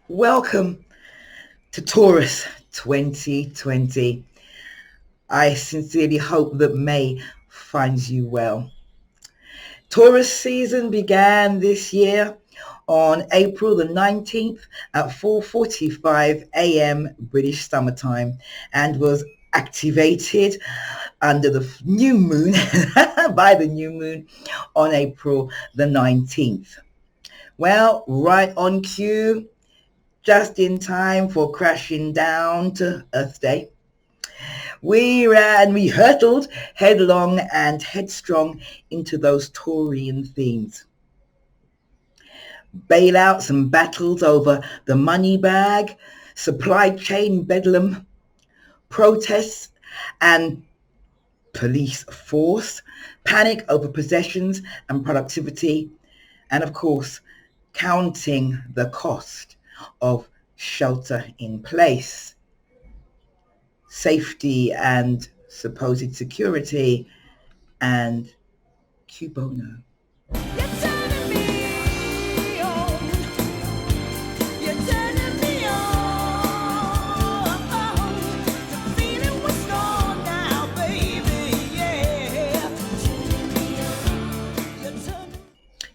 Welcome to Taurus 2020. I sincerely hope that May finds you well. Taurus season began this year on April the 19th at 4:45 a.m. British summertime and was activated under the new moon by the new moon on April the 19th. Well, right on cue, just in time for crashing down to Earth Day. We hurtled headlong and headstrong into those Taurian themes. Bailouts and battles over the money bag, supply chain bedlam, protests and police force, panic over possessions and productivity, and of course, counting the cost of shelter in place, safety and supposed security, and BONO.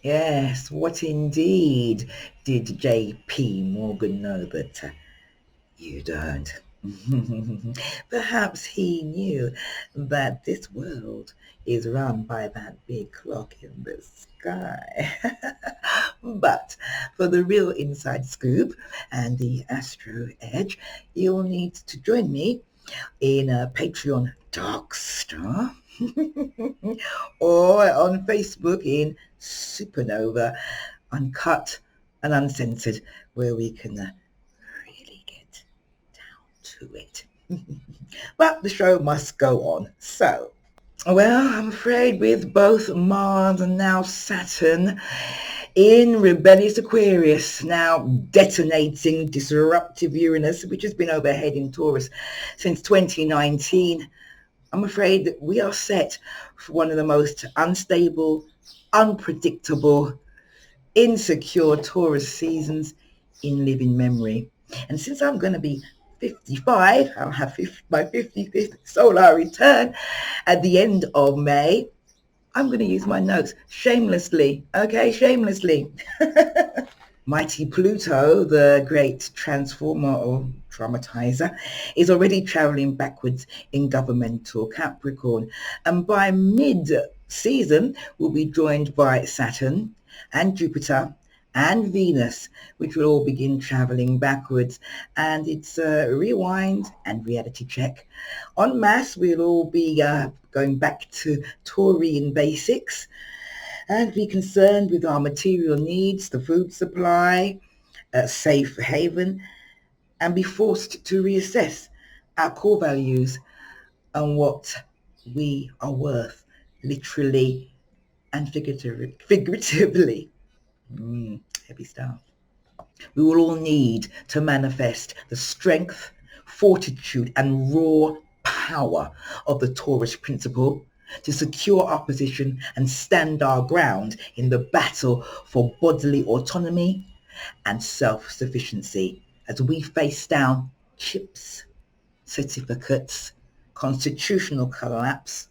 Yes, what indeed did J.P. Morgan know that you don't? Perhaps he knew that this world is run by that big clock in the sky. But for the real inside scoop and the Astro Edge, you'll need to join me in a Patreon Darkstar or on Facebook in Supernova, Uncut and Uncensored, where we can really get down to it. But the show must go on. So, well, I'm afraid with both Mars and now Saturn in rebellious Aquarius, now detonating disruptive Uranus, which has been overhead in Taurus since 2019, I'm afraid that we are set for one of the most unstable, unpredictable, insecure Taurus seasons in living memory. And since I'm going to be 55, I'll have my 55th solar return at the end of May. I'm going to use my notes shamelessly, okay, shamelessly. Mighty Pluto, the great transformer or traumatizer, is already traveling backwards in governmental Capricorn. And by mid-season, we'll be joined by Saturn and Jupiter and Venus, which will all begin traveling backwards. And it's a rewind and reality check. En masse, we'll all be going back to Taurian basics and be concerned with our material needs, the food supply, a safe haven, and be forced to reassess our core values and what we are worth, literally and figuratively. Heavy stuff. We will all need to manifest the strength, fortitude, and raw power of the Taurus principle to secure our position and stand our ground in the battle for bodily autonomy and self-sufficiency as we face down chips, certificates, constitutional collapse,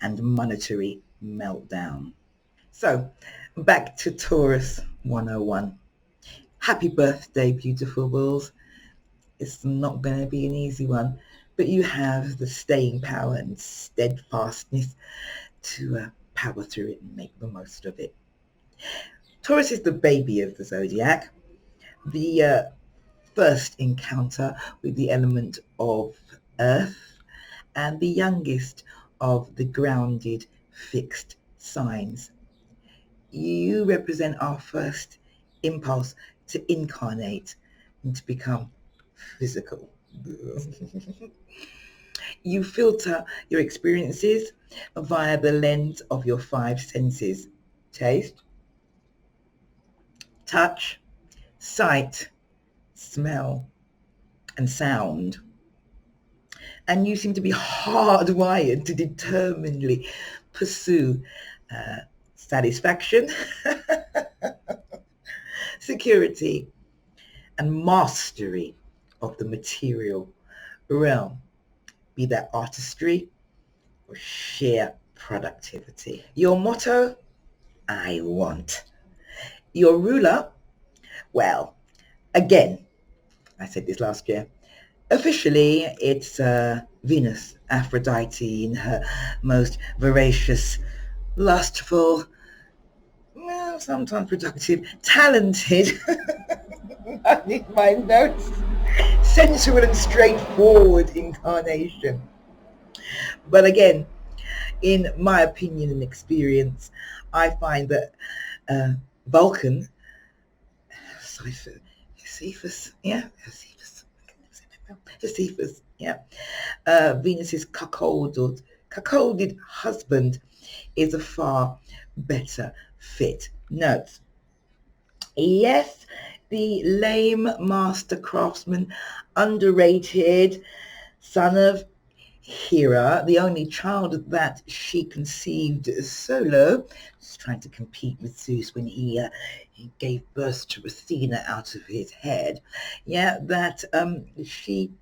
and monetary meltdown. So, back to Taurus 101. Happy birthday, beautiful bulls. It's not going to be an easy one, but you have the staying power and steadfastness to power through it and make the most of it. Taurus is the baby of the zodiac, the first encounter with the element of earth, and the youngest of the grounded, fixed signs. You represent our first impulse to incarnate and to become physical. You filter your experiences via the lens of your five senses: taste, touch, sight, smell, and sound. And you seem to be hardwired to determinedly pursue satisfaction, security, and mastery of the material realm, be that artistry or sheer productivity. Your motto, I want. Your ruler, well, again, I said this last year, officially it's Venus, Aphrodite in her most voracious, lustful, well, sometimes productive, talented, I need my notes, sensual and straightforward incarnation. But again, in my opinion and experience, I find that Vulcan, Sisyphus, yeah, Sisyphus, yeah, Venus's cuckolded husband is a far better fit. Note, yes, the lame master craftsman, underrated, son of Hera, the only child that she conceived solo, just trying to compete with Zeus when he gave birth to Athena out of his head. Yeah, that she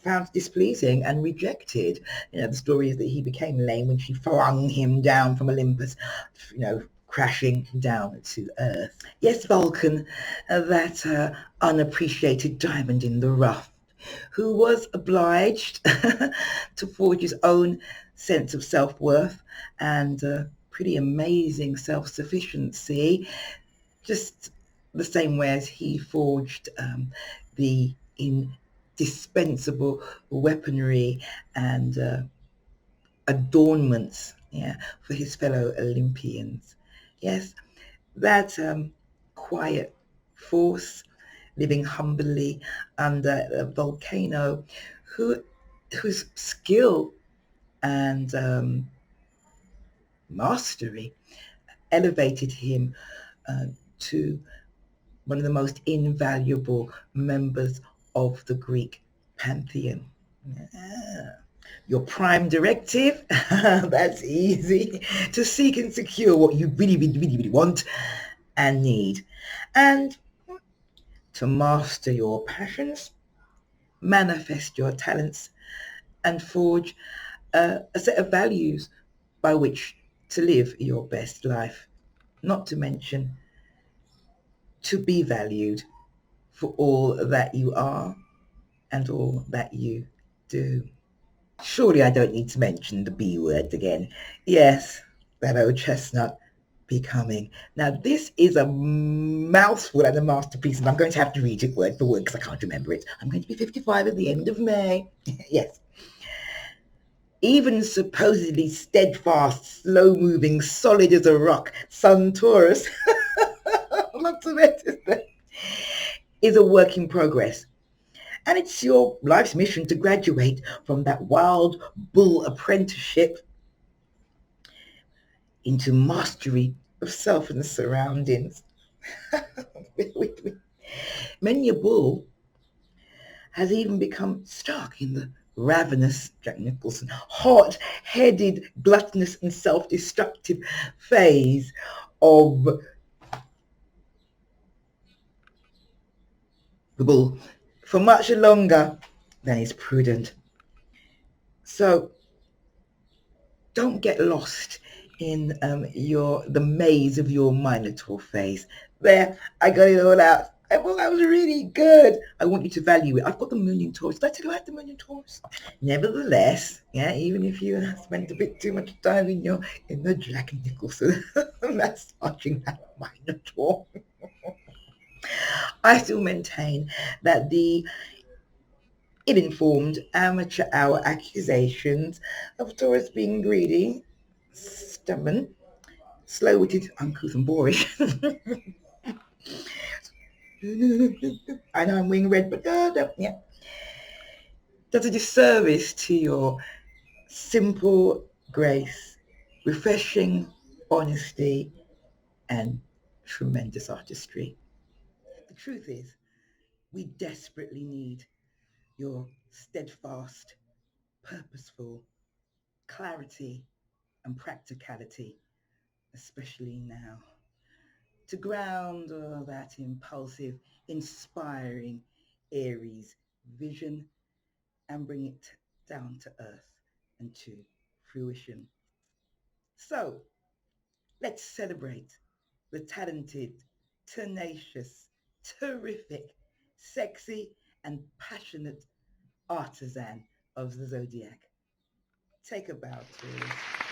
found displeasing and rejected. The story is that he became lame when she flung him down from Olympus, crashing down to earth. Yes, Vulcan, that unappreciated diamond in the rough, who was obliged to forge his own sense of self-worth and pretty amazing self-sufficiency, just the same way as he forged the indispensable weaponry and adornments, yeah, for his fellow Olympians. Yes, that quiet force living humbly under a volcano, whose skill and mastery elevated him to one of the most invaluable members of the Greek pantheon. Yeah. Your prime directive, that's easy, to seek and secure what you really, really, really, really want and need, and to master your passions, manifest your talents, and forge a set of values by which to live your best life, not to mention to be valued for all that you are and all that you do. Surely I don't need to mention the B word again. Yes, that old chestnut becoming. Now this is a mouthful and a masterpiece, and I'm going to have to read it word for word because I can't remember it. I'm going to be 55 at the end of May. Yes. Even supposedly steadfast, slow-moving, solid as a rock, Sun Taurus, lots of it, is a work in progress. And it's your life's mission to graduate from that wild bull apprenticeship into mastery of self and surroundings. Many a bull has even become stuck in the ravenous, Jack Nicholson, hot-headed, gluttonous and self-destructive phase of the bull for much longer than is prudent. So don't get lost in the maze of your Minotaur phase. There, I got it all out. I thought that was really good. I want you to value it. I've got the Moon in Taurus. Did I tell you about the Moon in Taurus? Nevertheless, yeah, even if you spent a bit too much time in the Jack Nicholson massaging that Minotaur, I still maintain that the ill-informed amateur hour accusations of Taurus being greedy, stubborn, slow-witted, uncouth and boorish. I know I'm wearing red, but yeah. Does a disservice to your simple grace, refreshing honesty, and tremendous artistry. The truth is, we desperately need your steadfast, purposeful clarity and practicality, especially now. to ground all that impulsive, inspiring Aries vision and bring it down to earth and to fruition. So let's celebrate the talented, tenacious, terrific, sexy and passionate artisan of the zodiac. Take a bow, Taurus.